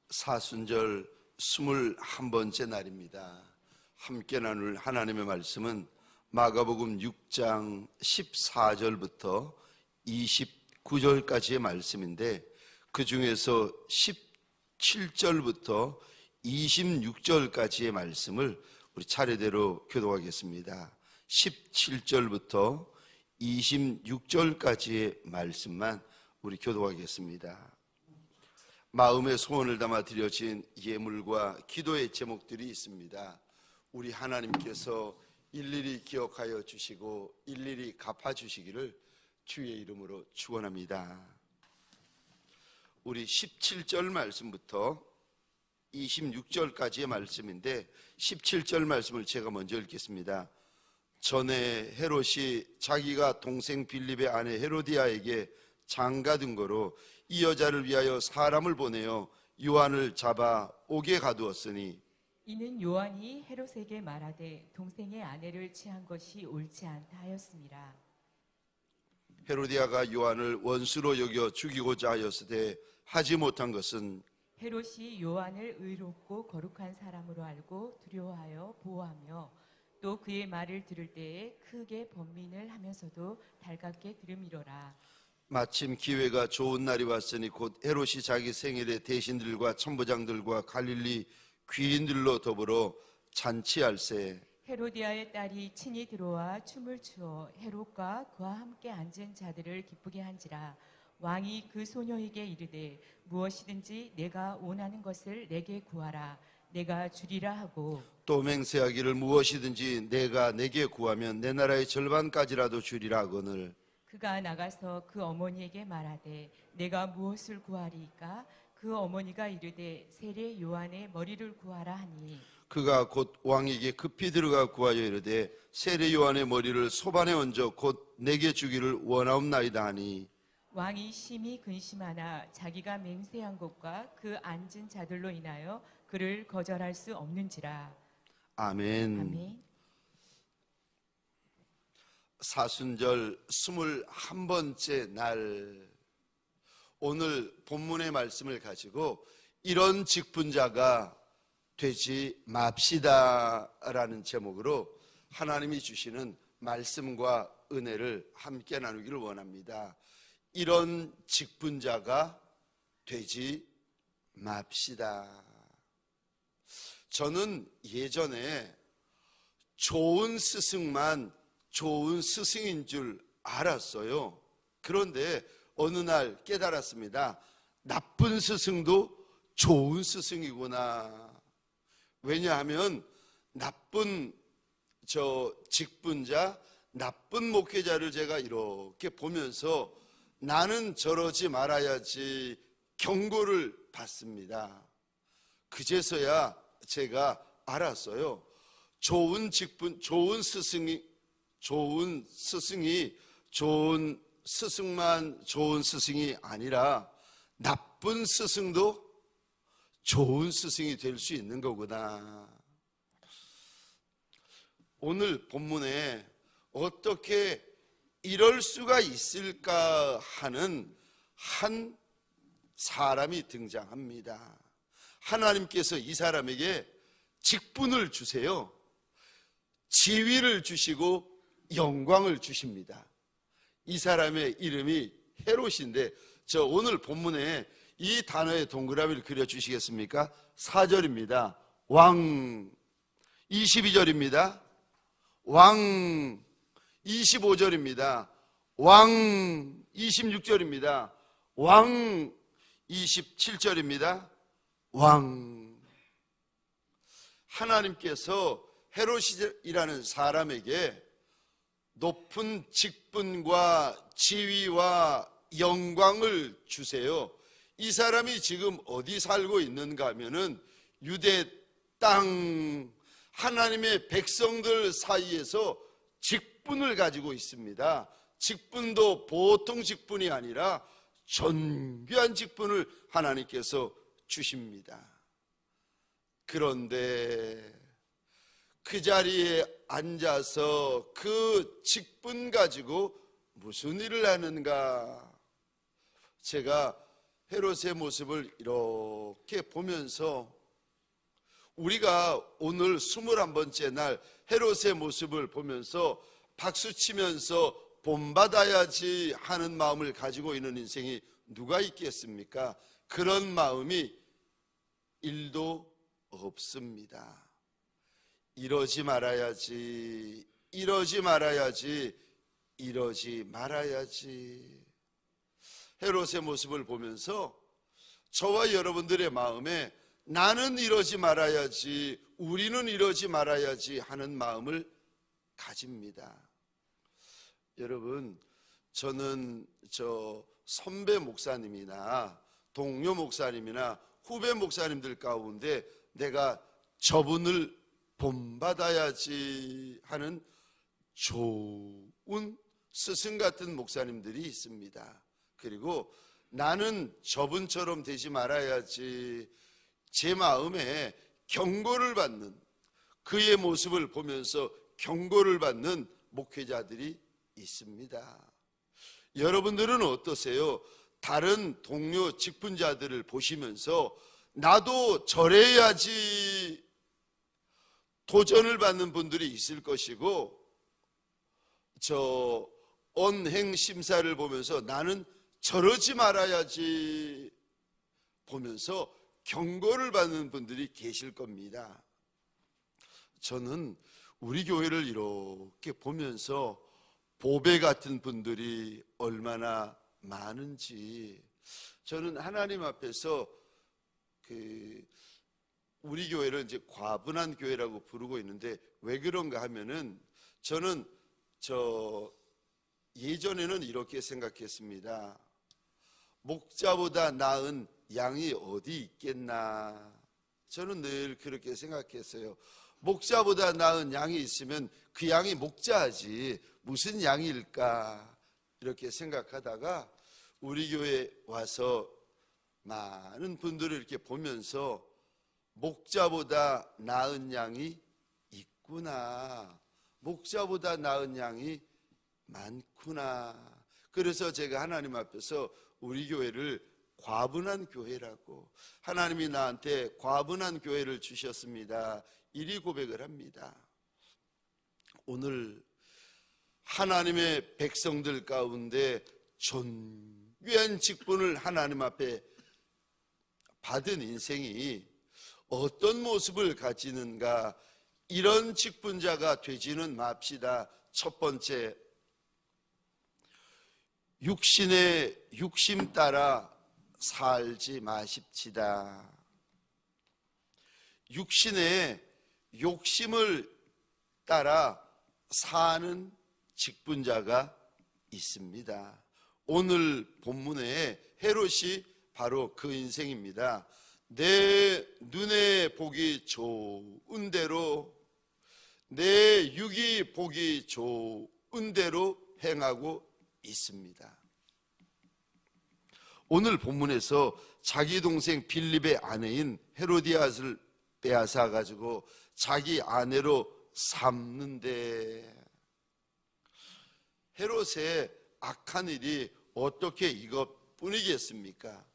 사순절 21번째 날입니다. 함께 나눌 하나님의 말씀은 마가복음 6장 14절부터 29절까지의 말씀인데, 그 중에서 17절부터 26절까지의 말씀을 우리 차례대로 교독하겠습니다. 17절부터 26절까지의 말씀만 우리 교독하겠습니다. 마음의 소원을 담아 드려진 예물과 기도의 제목들이 있습니다. 우리 하나님께서 일일이 기억하여 주시고 일일이 갚아주시기를 주의 이름으로 축원합니다. 우리 17절 말씀부터 26절까지의 말씀인데, 17절 말씀을 제가 먼저 읽겠습니다. 전에 헤롯이 자기가 동생 빌립의 아내 헤로디아에게 장가든 거로 이 여자를 위하여 사람을 보내어 요한을 잡아 옥에 가두었으니, 이는 요한이 헤롯에게 말하되 동생의 아내를 취한 것이 옳지 않다 하였습니다. 헤로디아가 요한을 원수로 여겨 죽이고자 하였으되 하지 못한 것은, 헤롯이 요한을 의롭고 거룩한 사람으로 알고 두려워하여 보호하며 또 그의 말을 들을 때에 크게 번민을 하면서도 달갑게 들음이로라. 마침 기회가 좋은 날이 왔으니 곧 헤롯이 자기 생일에 대신들과 천부장들과 갈릴리 귀인들로 더불어 잔치할세, 헤로디아의 딸이 친히 들어와 춤을 추어 헤롯과 그와 함께 앉은 자들을 기쁘게 한지라. 왕이 그 소녀에게 이르되 무엇이든지 내가 원하는 것을 내게 구하라, 내가 주리라 하고, 또 맹세하기를 무엇이든지 내가 내게 구하면 내 나라의 절반까지라도 주리라 하거늘, 그가 나가서 그 어머니에게 말하되 내가 무엇을 구하리이까? 그 어머니가 이르되 세례 요한의 머리를 구하라 하니, 그가 곧 왕에게 급히 들어가 구하여 이르되 세례 요한의 머리를 소반에 얹어 곧 내게 주기를 원하옵나이다 하니, 왕이 심히 근심하나 자기가 맹세한 것과 그 앉은 자들로 인하여 그를 거절할 수 없는지라. 아멘. 아멘. 사순절 21번째 날, 오늘 본문의 말씀을 가지고 이런 직분자가 되지 맙시다 라는 제목으로 하나님이 주시는 말씀과 은혜를 함께 나누기를 원합니다. 이런 직분자가 되지 맙시다. 저는 예전에 좋은 스승만 좋은 스승인 줄 알았어요. 그런데 어느 날 깨달았습니다. 나쁜 스승도 좋은 스승이구나. 왜냐하면 나쁜 직분자, 나쁜 목회자를 제가 이렇게 보면서 나는 저러지 말아야지 경고를 받습니다. 그제서야 제가 알았어요. 좋은 스승이 좋은 스승만 좋은 스승이 아니라 나쁜 스승도 좋은 스승이 될 수 있는 거구나. 오늘 본문에 어떻게 이럴 수가 있을까 하는 한 사람이 등장합니다. 하나님께서 이 사람에게 직분을 주세요. 지위를 주시고 영광을 주십니다. 이 사람의 이름이 헤롯인데, 저 오늘 본문에 이 단어의 동그라미를 그려주시겠습니까? 4절입니다. 왕. 22절입니다. 왕. 25절입니다. 왕. 26절입니다. 왕. 27절입니다. 왕. 하나님께서 헤롯이라는 사람에게 높은 직분과 지위와 영광을 주세요. 이 사람이 지금 어디 살고 있는가 하면은 유대 땅, 하나님의 백성들 사이에서 직분을 가지고 있습니다. 직분도 보통 직분이 아니라 존귀한 직분을 하나님께서 주십니다. 그런데 그 자리에 앉아서 그 직분 가지고 무슨 일을 하는가? 제가 헤롯의 모습을 이렇게 보면서 우리가 오늘 21번째 날 헤롯의 모습을 보면서 박수치면서 본받아야지 하는 마음을 가지고 있는 인생이 누가 있겠습니까? 그런 마음이 1도 없습니다. 이러지 말아야지, 이러지 말아야지, 이러지 말아야지. 헤롯의 모습을 보면서 저와 여러분들의 마음에 나는 이러지 말아야지, 우리는 이러지 말아야지 하는 마음을 가집니다. 여러분, 저는 선배 목사님이나 동료 목사님이나 후배 목사님들 가운데 내가 저분을 본받아야지 하는 좋은 스승 같은 목사님들이 있습니다. 그리고 나는 저분처럼 되지 말아야지, 제 마음에 경고를 받는, 그의 모습을 보면서 경고를 받는 목회자들이 있습니다. 여러분들은 어떠세요? 다른 동료 직분자들을 보시면서 나도 저래야지 도전을 받는 분들이 있을 것이고, 저 언행 심사를 보면서 나는 저러지 말아야지 보면서 경고를 받는 분들이 계실 겁니다. 저는 우리 교회를 이렇게 보면서 보배 같은 분들이 얼마나 많은지, 저는 하나님 앞에서 우리 교회를 이제 과분한 교회라고 부르고 있는데 왜 그런가 하면은 저는 예전에는 이렇게 생각했습니다. 목자보다 나은 양이 어디 있겠나. 저는 늘 그렇게 생각했어요. 목자보다 나은 양이 있으면 그 양이 목자지 무슨 양일까, 이렇게 생각하다가 우리 교회에 와서 많은 분들을 이렇게 보면서 목자보다 나은 양이 있구나, 목자보다 나은 양이 많구나. 그래서 제가 하나님 앞에서 우리 교회를 과분한 교회라고, 하나님이 나한테 과분한 교회를 주셨습니다, 이리 고백을 합니다. 오늘 하나님의 백성들 가운데 존귀한 직분을 하나님 앞에 받은 인생이 어떤 모습을 가지는가, 이런 직분자가 되지는 맙시다. 첫 번째, 육신의 욕심 따라 살지 마십시다. 육신의 욕심을 따라 사는 직분자가 있습니다. 오늘 본문에 헤롯이 바로 그 인생입니다. 내 눈에 보기 좋은 대로, 내 육이 보기 좋은 대로 행하고 있습니다. 오늘 본문에서 자기 동생 빌립의 아내인 헤로디아를 빼앗아 가지고 자기 아내로 삼는데, 헤롯의 악한 일이 어떻게 이것뿐이겠습니까?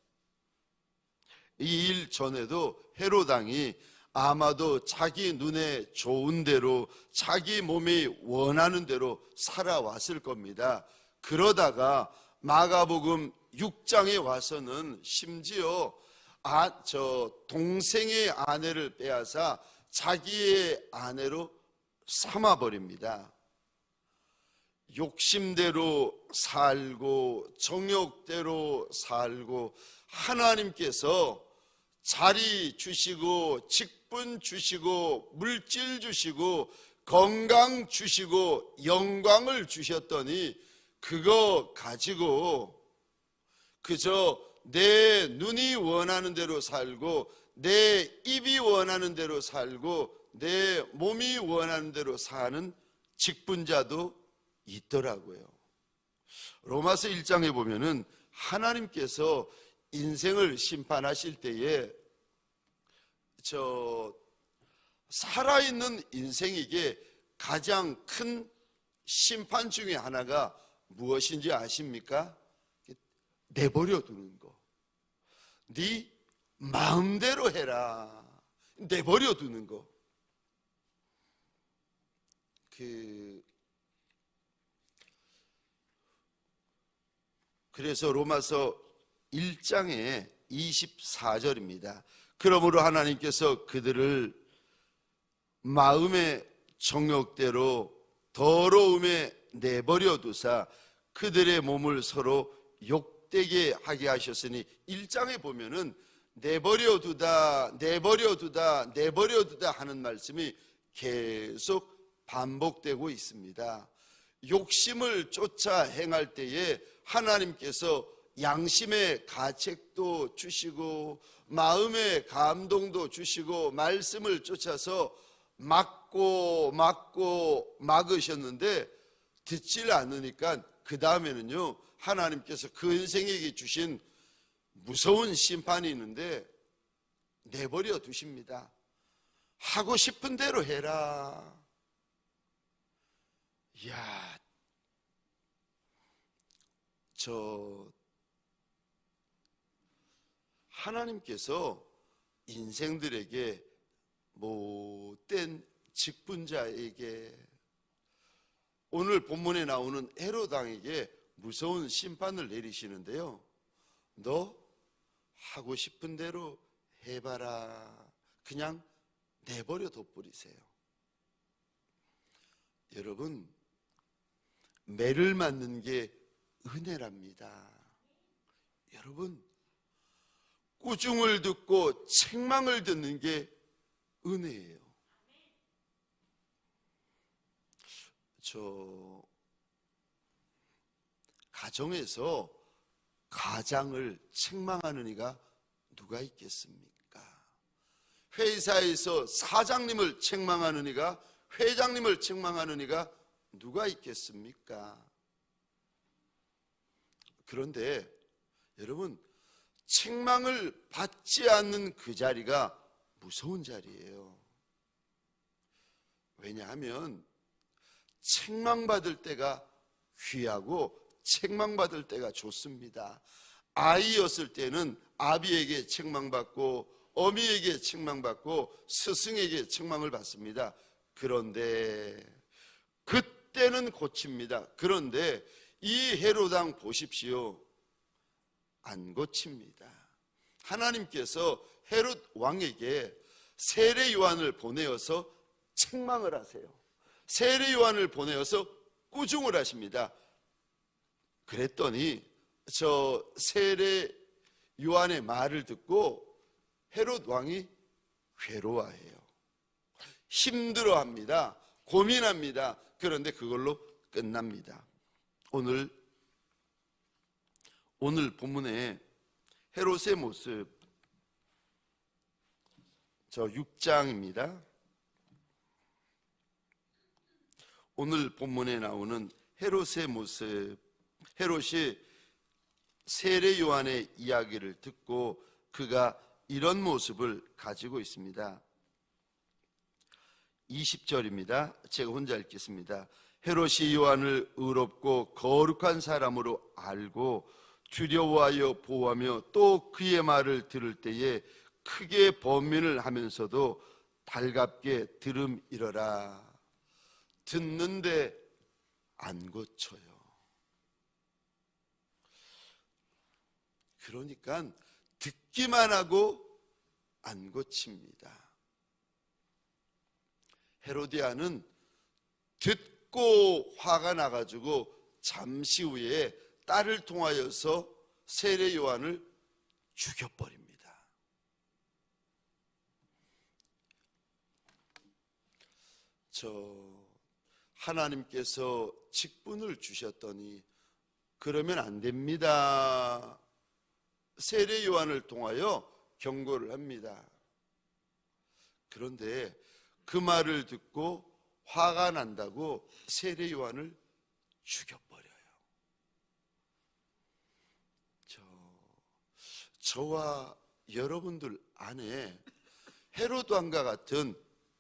이 일 전에도 헤롯 왕이 아마도 자기 눈에 좋은 대로, 자기 몸이 원하는 대로 살아왔을 겁니다. 그러다가 마가복음 6장에 와서는 심지어 동생의 아내를 빼앗아 자기의 아내로 삼아버립니다. 욕심대로 살고 정욕대로 살고, 하나님께서 자리 주시고 직분 주시고 물질 주시고 건강 주시고 영광을 주셨더니 그거 가지고 그저 내 눈이 원하는 대로 살고, 내 입이 원하는 대로 살고, 내 몸이 원하는 대로 사는 직분자도 있더라고요. 로마서 1장에 보면은 하나님께서 인생을 심판하실 때에 살아있는 인생에게 가장 큰 심판 중에 하나가 무엇인지 아십니까? 내버려 두는 거. 네 마음대로 해라. 내버려 두는 거. 그래서 로마서 1장에 24절입니다. 그러므로 하나님께서 그들을 마음의 정욕대로 더러움에 내버려 두사 그들의 몸을 서로 욕되게 하게 하셨으니 1장에 보면은 내버려 두다 하는 말씀이 계속 반복되고 있습니다. 욕심을 쫓아 행할 때에 하나님께서 양심의 가책도 주시고 마음의 감동도 주시고 말씀을 쫓아서 막으셨는데 듣질 않으니까 그 다음에는요, 하나님께서 그 인생에게 주신 무서운 심판이 있는데 내버려 두십니다. 하고 싶은 대로 해라. 이야, 하나님께서 인생들에게 못된 직분자에게 오늘 본문에 나오는 헤롯 왕에게 무서운 심판을 내리시는데요, 너 하고 싶은 대로 해봐라. 그냥 내버려 둬버리세요. 여러분, 매를 맞는 게 은혜랍니다. 여러분, 꾸중을 듣고 책망을 듣는 게 은혜예요. 가정에서 가장을 책망하는 이가 누가 있겠습니까? 회사에서 사장님을 책망하는 이가, 회장님을 책망하는 이가 누가 있겠습니까? 그런데 여러분, 책망을 받지 않는 그 자리가 무서운 자리예요. 왜냐하면 책망받을 때가 귀하고 책망받을 때가 좋습니다. 아이였을 때는 아비에게 책망받고 어미에게 책망받고 스승에게 책망을 받습니다. 그런데 그때는 고칩니다. 그런데 이 헤롯 왕 보십시오. 안 고칩니다. 하나님께서 헤롯 왕에게 세례 요한을 보내어서 책망을 하세요. 세례 요한을 보내어서 꾸중을 하십니다. 그랬더니 저 세례 요한의 말을 듣고 헤롯 왕이 괴로워해요. 힘들어합니다. 고민합니다. 그런데 그걸로 끝납니다. 오늘 본문에 헤롯의 모습, 저 6장입니다. 오늘 본문에 나오는 헤롯의 모습, 헤롯이 세례 요한의 이야기를 듣고 그가 이런 모습을 가지고 있습니다. 20절입니다. 제가 혼자 읽겠습니다. 헤롯이 요한을 의롭고 거룩한 사람으로 알고 두려워하여 보호하며 또 그의 말을 들을 때에 크게 번민을 하면서도 달갑게 들음이러라. 듣는데 안 고쳐요. 그러니까 듣기만 하고 안 고칩니다. 헤로디아는 듣고 화가 나가지고 잠시 후에 딸을 통하여서 세례 요한을 죽여버립니다. 하나님께서 직분을 주셨더니 그러면 안 됩니다. 세례 요한을 통하여 경고를 합니다. 그런데 그 말을 듣고 화가 난다고 세례 요한을 죽여버려요. 저와 여러분들 안에 헤롯 왕과 같은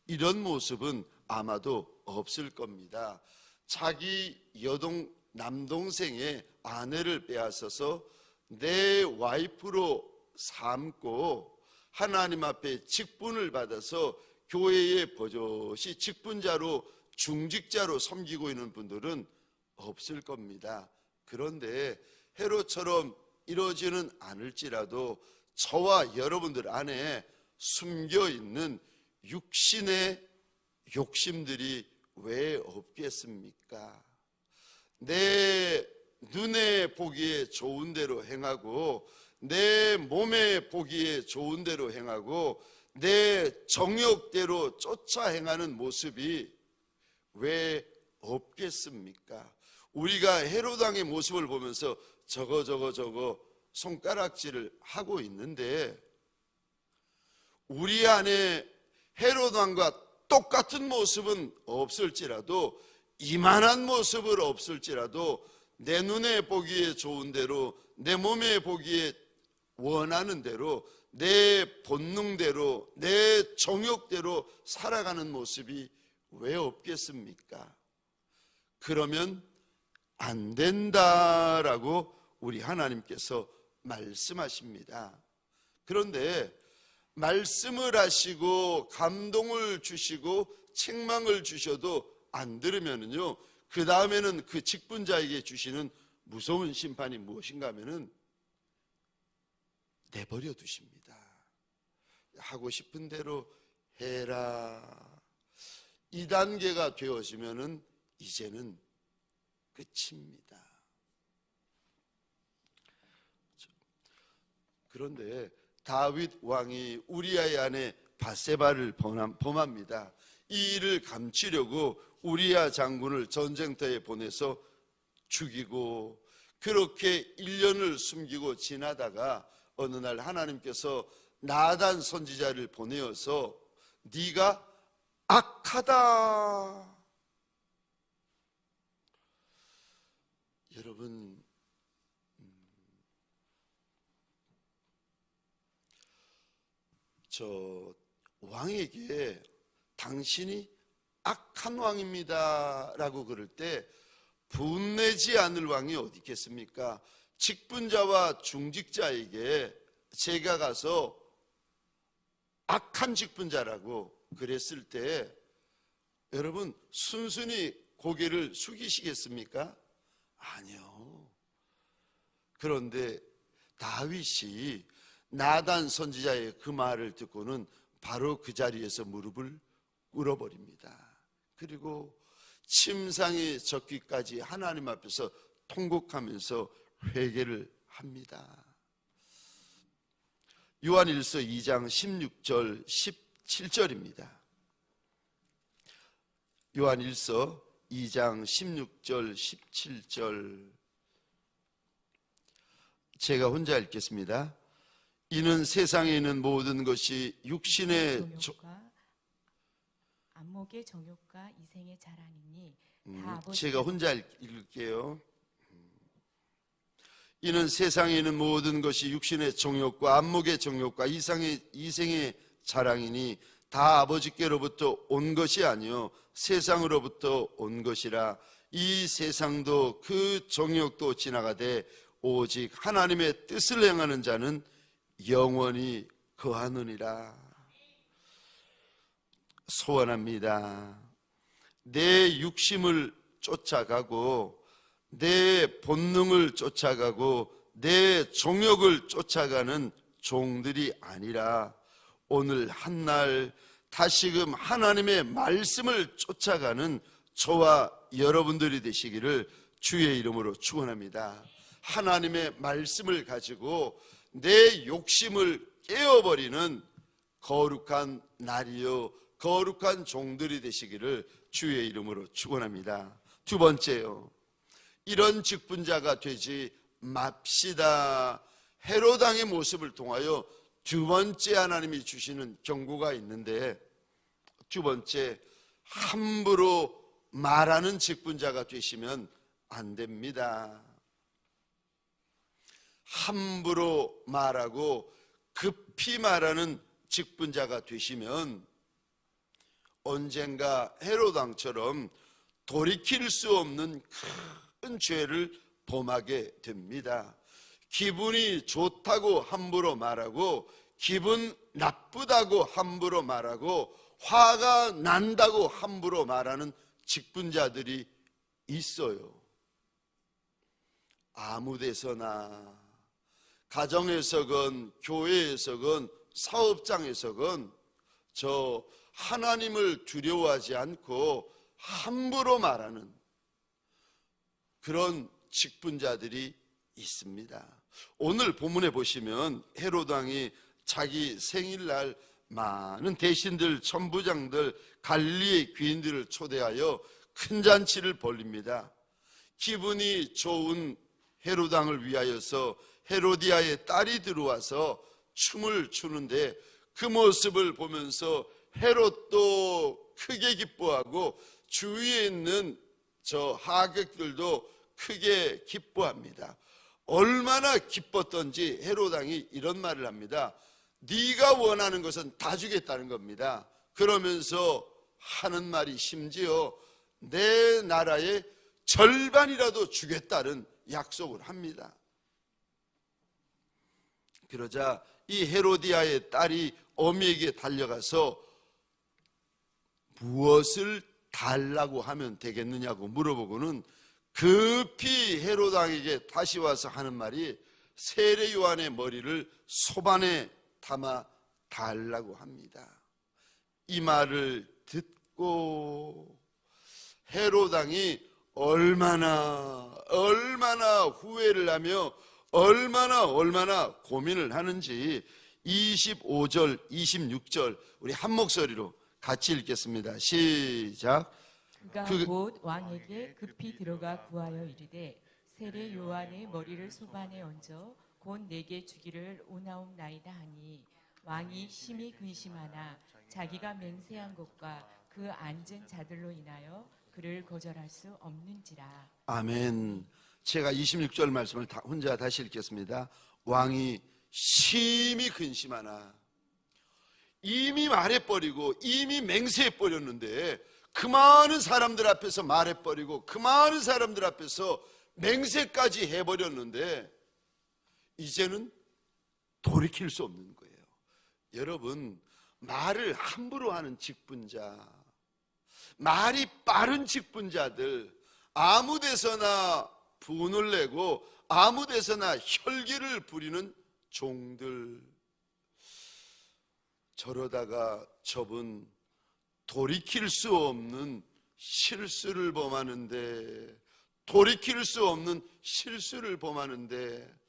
이런 모습은 아마도 없을 겁니다. 자기 남동생의 아내를 빼앗아서 내 와이프로 삼고 하나님 앞에 직분을 받아서 교회에 버젓이 직분자로 중직자로 섬기고 있는 분들은 없을 겁니다. 그런데 헤롯처럼 이루어지는 않을지라도 저와 여러분들 안에 숨겨 있는 육신의 욕심들이 왜 없겠습니까? 내 눈에 보기에 좋은 대로 행하고 내 몸에 보기에 좋은 대로 행하고 내 정욕대로 쫓아 행하는 모습이 왜 없겠습니까? 우리가 헤롯 왕의 모습을 보면서 저거 손가락질을 하고 있는데 우리 안에 헤롯 왕과 똑같은 모습은 없을지라도 이만한 모습을 없을지라도 내 눈에 보기에 좋은 대로 내 몸에 보기에 원하는 대로 내 본능대로 내 정욕대로 살아가는 모습이 왜 없겠습니까? 그러면 안 된다라고 우리 하나님께서 말씀하십니다. 그런데 말씀을 하시고 감동을 주시고 책망을 주셔도 안 들으면은요, 그 다음에는 그 직분자에게 주시는 무서운 심판이 무엇인가 하면은 내버려 두십니다. 하고 싶은 대로 해라. 이 단계가 되어지면은 이제는 끝입니다. 그런데 다윗 왕이 우리아의 아내 밧세바를 범합니다. 이 일을 감추려고 우리아 장군을 전쟁터에 보내서 죽이고 그렇게 1년을 숨기고 지나다가 어느 날 하나님께서 나단 선지자를 보내어서 네가 악하다. 여러분, 저 왕에게 당신이 악한 왕입니다 라고 그럴 때 분내지 않을 왕이 어디 있겠습니까? 직분자와 중직자에게 제가 가서 악한 직분자라고 그랬을 때 여러분 순순히 고개를 숙이시겠습니까? 아니요. 그런데 다윗이 나단 선지자의 그 말을 듣고는 바로 그 자리에서 무릎을 꿇어버립니다. 그리고 침상에 젖기까지 하나님 앞에서 통곡하면서 회개를 합니다. 요한일서 2장 16절 17절입니다. 요한일서 2장 16절 17절 제가 혼자 읽겠습니다. 이는 세상에 있는 모든 것이 육신의 안목의 정욕과 이생의 자랑이니 다 제가 혼자 읽을게요. 이는 세상에 있는 모든 것이 육신의 정욕과 안목의 정욕과 이생의 자랑이니 다 아버지께로부터 온 것이 아니요 세상으로부터 온 것이라. 이 세상도 그 정욕도 지나가되 오직 하나님의 뜻을 행하는 자는 영원히 거하느니라. 소원합니다. 내 육심을 쫓아가고 내 본능을 쫓아가고 내 정욕을 쫓아가는 종들이 아니라 오늘 한날 다시금 하나님의 말씀을 쫓아가는 저와 여러분들이 되시기를 주의 이름으로 축원합니다. 하나님의 말씀을 가지고 내 욕심을 깨어버리는 거룩한 날이요 거룩한 종들이 되시기를 주의 이름으로 축원합니다. 두 번째요, 이런 직분자가 되지 맙시다. 헤롯 왕의 모습을 통하여 두 번째 하나님이 주시는 경고가 있는데, 두 번째, 함부로 말하는 직분자가 되시면 안 됩니다. 함부로 말하고 급히 말하는 직분자가 되시면 언젠가 헤롯 왕처럼 돌이킬 수 없는 큰 죄를 범하게 됩니다. 기분이 좋다고 함부로 말하고 기분 나쁘다고 함부로 말하고 화가 난다고 함부로 말하는 직분자들이 있어요. 아무 데서나 가정에서건 교회에서건 사업장에서건 저 하나님을 두려워하지 않고 함부로 말하는 그런 직분자들이 있습니다. 오늘 본문에 보시면 헤로드 왕이 자기 생일날 많은 대신들, 천부장들, 갈릴리의 귀인들을 초대하여 큰 잔치를 벌립니다. 기분이 좋은 헤로드 왕을 위하여서 헤로디아의 딸이 들어와서 춤을 추는데 그 모습을 보면서 헤롯도 크게 기뻐하고 주위에 있는 저 하객들도 크게 기뻐합니다. 얼마나 기뻤던지 헤롯 왕이 이런 말을 합니다. 네가 원하는 것은 다 주겠다는 겁니다. 그러면서 하는 말이 심지어 내 나라의 절반이라도 주겠다는 약속을 합니다. 그러자 이 헤로디아의 딸이 어미에게 달려가서 무엇을 달라고 하면 되겠느냐고 물어보고는 급히 헤롯 왕에게 다시 와서 하는 말이 세례 요한의 머리를 소반에 담아 달라고 합니다. 이 말을 듣고 헤롯 왕이 얼마나 후회를 하며 얼마나 고민을 하는지 25절, 26절 우리 한 목소리로 같이 읽겠습니다. 시작. 그가 곧 왕에게 급히 들어가 구하여 이르되 세례 요한의 머리를 소반에 얹어 곧 내게 주기를 오나옵나이다 하니 왕이 심히 근심하나 자기가 맹세한 것과 그 앉은 자들로 인하여 그를 거절할 수 없는지라. 아멘. 제가 26절 말씀을 혼자 다시 읽겠습니다. 왕이 심히 근심하나, 이미 말해버리고 이미 맹세해버렸는데 그 많은 사람들 앞에서 말해버리고 그 많은 사람들 앞에서 맹세까지 해버렸는데 이제는 돌이킬 수 없는 거예요. 여러분, 말을 함부로 하는 직분자, 말이 빠른 직분자들, 아무 데서나 분을 내고 아무 데서나 혈기를 부리는 종들, 저러다가 저분 돌이킬 수 없는 실수를 범하는데, 돌이킬 수 없는 실수를 범하는데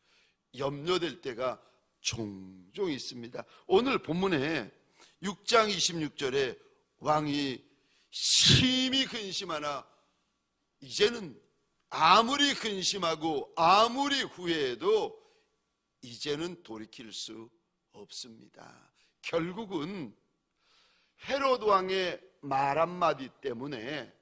염려될 때가 종종 있습니다. 오늘 본문에 6장 26절에 왕이 심히 근심하나, 이제는 아무리 근심하고 아무리 후회해도 이제는 돌이킬 수 없습니다. 결국은 헤롯 왕의 말 한마디 때문에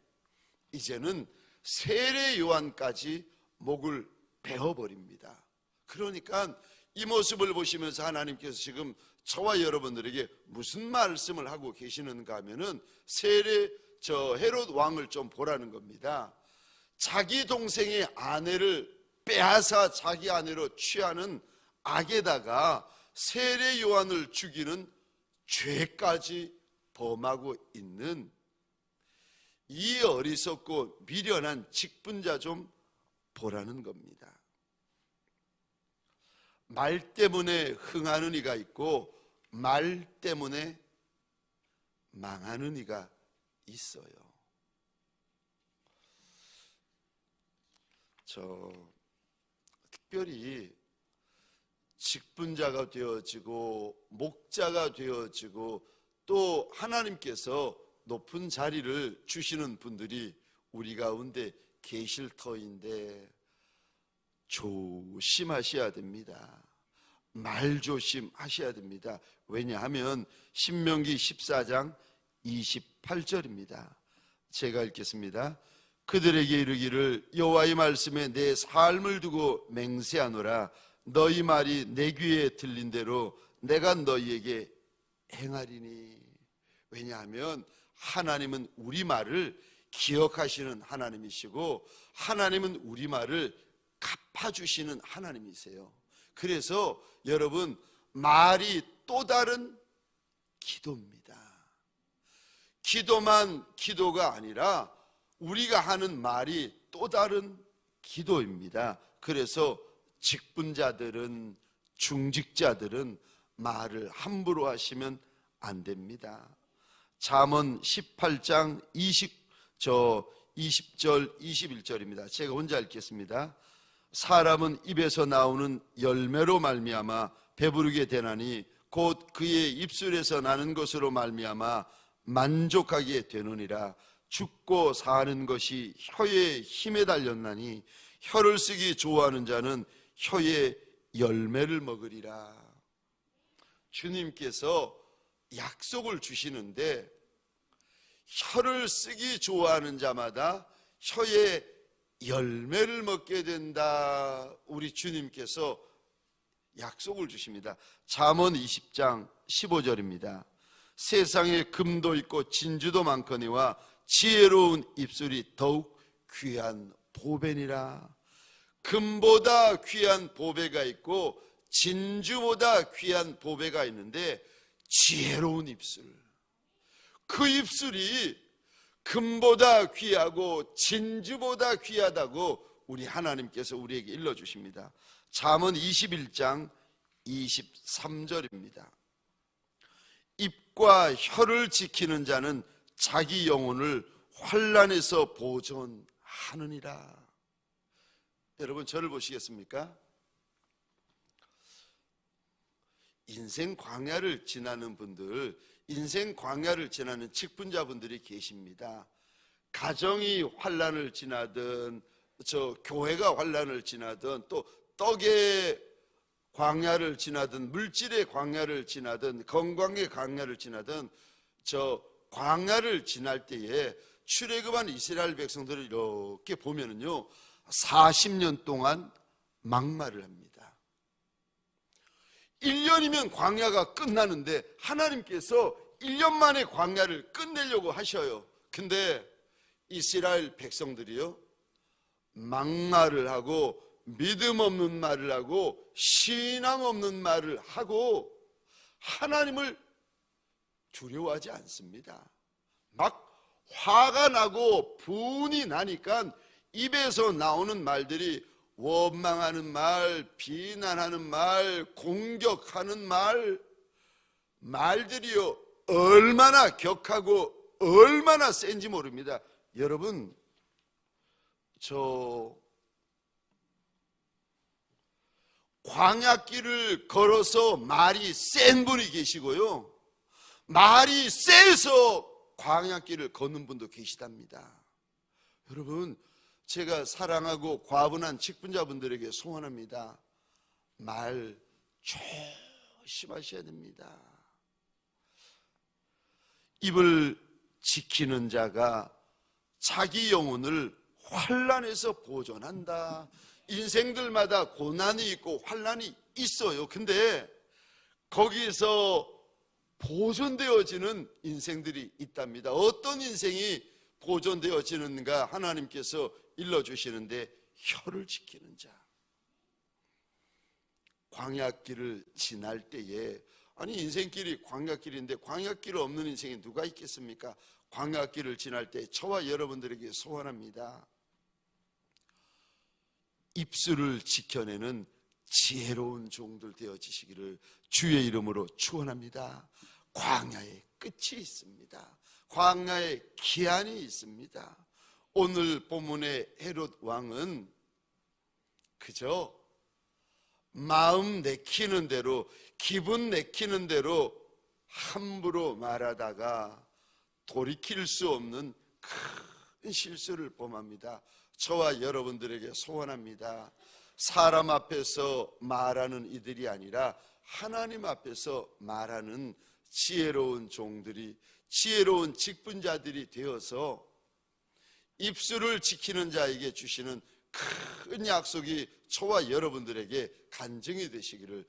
이제는 세례 요한까지 목을 베어버립니다. 그러니까 이 모습을 보시면서 하나님께서 지금 저와 여러분들에게 무슨 말씀을 하고 계시는가 하면은 헤롯 왕을 좀 보라는 겁니다. 자기 동생의 아내를 빼앗아 자기 아내로 취하는 악에다가 세례 요한을 죽이는 죄까지 범하고 있는 이 어리석고 미련한 직분자 좀 보라는 겁니다. 말 때문에 흥하는 이가 있고 말 때문에 망하는 이가 있어요. 특별히 직분자가 되어지고 목자가 되어지고 또 하나님께서 높은 자리를 주시는 분들이 우리 가운데 계실 터인데 조심하셔야 됩니다. 말 조심하셔야 됩니다. 왜냐하면 신명기 14장 28절입니다. 제가 읽겠습니다. 그들에게 이르기를 여호와의 말씀에 내 삶을 두고 맹세하노라. 너희 말이 내 귀에 들린 대로 내가 너희에게 행하리니. 왜냐하면 하나님은 우리 말을 기억하시는 하나님이시고 하나님은 우리 말을 갚아주시는 하나님이세요. 그래서 여러분, 말이 또 다른 기도입니다. 기도만 기도가 아니라 우리가 하는 말이 또 다른 기도입니다. 그래서 직분자들은, 중직자들은 말을 함부로 하시면 안 됩니다. 잠언 18장 20절 21절입니다. 제가 혼자 읽겠습니다. 사람은 입에서 나오는 열매로 말미암아 배부르게 되나니 곧 그의 입술에서 나는 것으로 말미암아 만족하게 되느니라. 죽고 사는 것이 혀의 힘에 달렸나니 혀를 쓰기 좋아하는 자는 혀의 열매를 먹으리라. 주님께서 약속을 주시는데 혀를 쓰기 좋아하는 자마다 혀의 열매를 먹게 된다. 우리 주님께서 약속을 주십니다. 잠언 20장 15절입니다. 세상에 금도 있고 진주도 많거니와 지혜로운 입술이 더욱 귀한 보배니라. 금보다 귀한 보배가 있고 진주보다 귀한 보배가 있는데 지혜로운 입술, 그 입술이 금보다 귀하고 진주보다 귀하다고 우리 하나님께서 우리에게 일러주십니다. 잠언 21장 23절입니다. 입과 혀를 지키는 자는 자기 영혼을 환난에서 보존하느니라. 여러분, 저를 보시겠습니까? 인생 광야를 지나는 분들, 인생 광야를 지나는 직분자분들이 계십니다. 가정이 환난을 지나든, 교회가 환난을 지나든, 또 떡의 광야를 지나든, 물질의 광야를 지나든, 건강의 광야를 지나든, 광야를 지날 때에 출애굽한 이스라엘 백성들을 이렇게 보면은요, 40년 동안 막말을 합니다. 1년이면 광야가 끝나는데 하나님께서 1년 만에 광야를 끝내려고 하셔요. 근데 이스라엘 백성들이요, 막말을 하고 믿음 없는 말을 하고 신앙 없는 말을 하고 하나님을 두려워하지 않습니다. 막 화가 나고 분이 나니까 입에서 나오는 말들이 원망하는 말, 비난하는 말, 공격하는 말들이요, 얼마나 격하고 얼마나 센지 모릅니다. 여러분, 광야길을 걸어서 말이 센 분이 계시고요, 말이 세서 광야길을 걷는 분도 계시답니다. 여러분, 제가 사랑하고 과분한 직분자분들에게 소원합니다. 말 조심하셔야 됩니다. 입을 지키는 자가 자기 영혼을 환난에서 보존한다. 인생들마다 고난이 있고 환난이 있어요. 근데 거기서 보존되어지는 인생들이 있답니다. 어떤 인생이 보존되어지는가 하나님께서 일러주시는데, 혀를 지키는 자. 광야길을 지날 때에, 아니 인생길이 광야길인데 광야길 없는 인생이 누가 있겠습니까? 광야길을 지날 때 저와 여러분들에게 소원합니다. 입술을 지켜내는 지혜로운 종들 되어지시기를 주의 이름으로 축원합니다. 광야에 끝이 있습니다. 광야에 기한이 있습니다. 오늘 본문의 헤롯 왕은 그저 마음 내키는 대로, 기분 내키는 대로 함부로 말하다가 돌이킬 수 없는 큰 실수를 범합니다. 저와 여러분들에게 소원합니다. 사람 앞에서 말하는 이들이 아니라 하나님 앞에서 말하는 지혜로운 종들이, 지혜로운 직분자들이 되어서 입술을 지키는 자에게 주시는 큰 약속이 저와 여러분들에게 간증이 되시기를